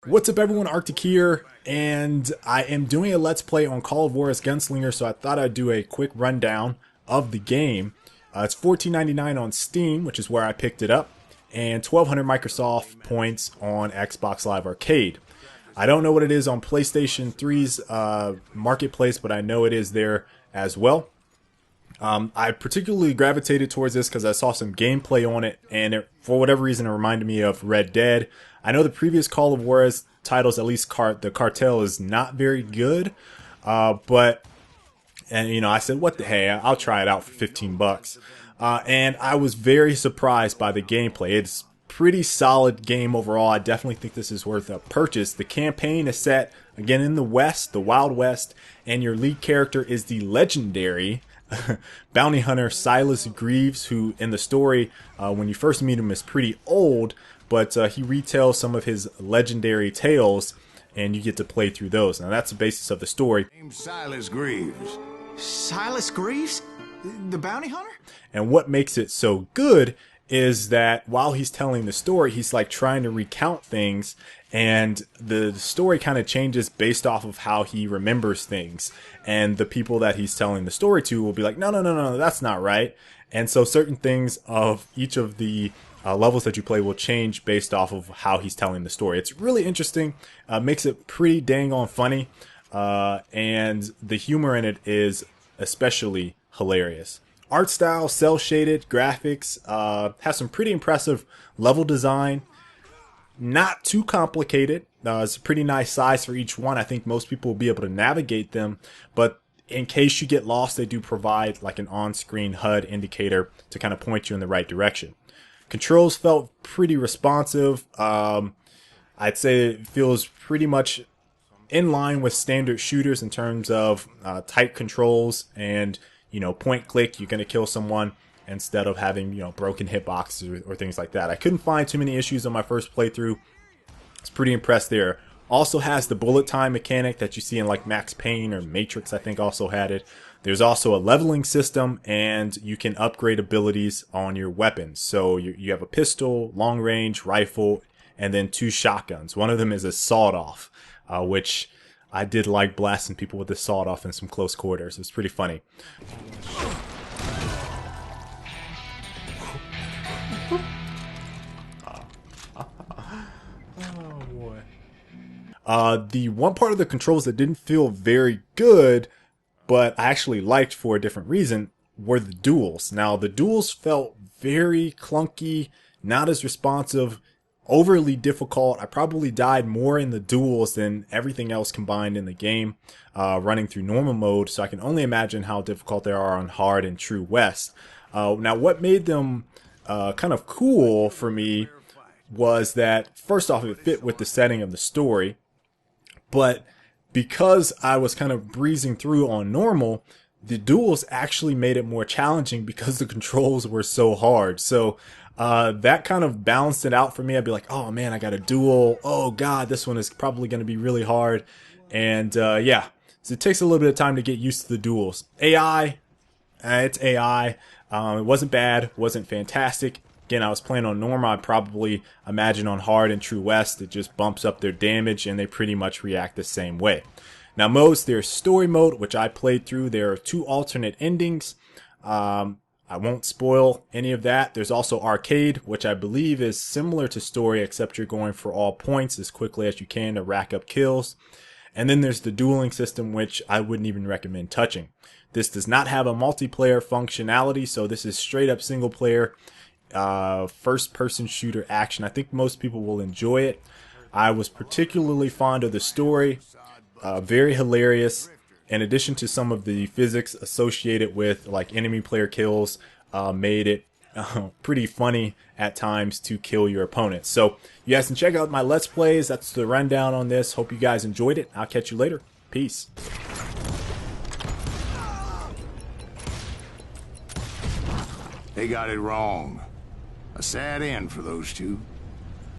What's up everyone, Arctic here, and I am doing a Let's Play on Call of Juarez Gunslinger, so I thought I'd do a quick rundown of the game. It's $14.99 on Steam, which is where I picked it up, and 1,200 Microsoft points on Xbox Live Arcade. I don't know what it is on PlayStation 3's marketplace, but I know it is there as well. I particularly gravitated towards this because I saw some gameplay on it, and for whatever reason it reminded me of Red Dead. I know the previous Call of Juarez titles, at least the cartel, is not very good, but you know, I said, what the hey, I'll try it out for 15 bucks. And I was very surprised by the gameplay. It's pretty solid game overall. I definitely think this is worth a purchase. The campaign is set again in the West, the Wild West, and your lead character is the legendary bounty hunter Silas Greaves, who in the story, when you first meet him, is pretty old, but he retells some of his legendary tales, and you get to play through those. Now that's the basis of the story. Name's Silas Greaves. Silas Greaves? The bounty hunter? And what makes it so good is that while he's telling the story, he's like trying to recount things, and the story kind of changes based off of how he remembers things. And the people that he's telling the story to will be like, no, that's not right. And so certain things of each of the levels that you play will change based off of how he's telling the story. It's really interesting, makes it pretty dang on funny, and the humor in it is especially hilarious. Art style, cell shaded graphics, has some pretty impressive level design. Not too complicated. It's a pretty nice size for each one. I think most people will be able to navigate them, but in case you get lost, they do provide like an on-screen HUD indicator to kind of point you in the right direction. Controls felt pretty responsive. I'd say it feels pretty much in line with standard shooters in terms of tight controls and, you know, point click, you're going to kill someone instead of having, you know, broken hitboxes or things like that. I couldn't find too many issues on my first playthrough. I was pretty impressed there. Also has the bullet time mechanic that you see in like Max Payne or Matrix, I think also had it. There's also a leveling system, and you can upgrade abilities on your weapons. So you have a pistol, long range, rifle, and then 2 shotguns. One of them is a sawed-off, which I did like blasting people with the sawed-off in some close quarters. It's pretty funny. Oh boy. The one part of the controls that didn't feel very good, but I actually liked for a different reason, were the duels. Now, the duels felt very clunky, not as responsive, overly difficult. I probably died more in the duels than everything else combined in the game, running through normal mode, so I can only imagine how difficult they are on hard and true West. Now, what made them kind of cool for me was that, first off, it fit with the setting of the story, but because I was kind of breezing through on normal, the duels actually made it more challenging because the controls were so hard. So that kind of balanced it out for me. I'd be like, oh man, I got a duel. Oh god, this one is probably going to be really hard. And yeah, so it takes a little bit of time to get used to the duels. AI, it's AI. It wasn't bad, wasn't fantastic. Again, I was playing on normal. I'd probably imagine on hard and true West, it just bumps up their damage and they pretty much react the same way. Now modes, there's story mode, which I played through. There are 2 alternate endings. I won't spoil any of that. There's also arcade, which I believe is similar to story, except you're going for all points as quickly as you can to rack up kills. And then there's the dueling system, which I wouldn't even recommend touching. This does not have a multiplayer functionality, so this is straight up single player. First person shooter action. I think most people will enjoy it. I was particularly fond of the story, very hilarious. In addition to some of the physics associated with like enemy player kills, made it pretty funny at times to kill your opponents. So you guys can check out my Let's Plays. That's the rundown on this. Hope you guys enjoyed it. I'll catch you later. Peace. They got it wrong. A sad end for those two.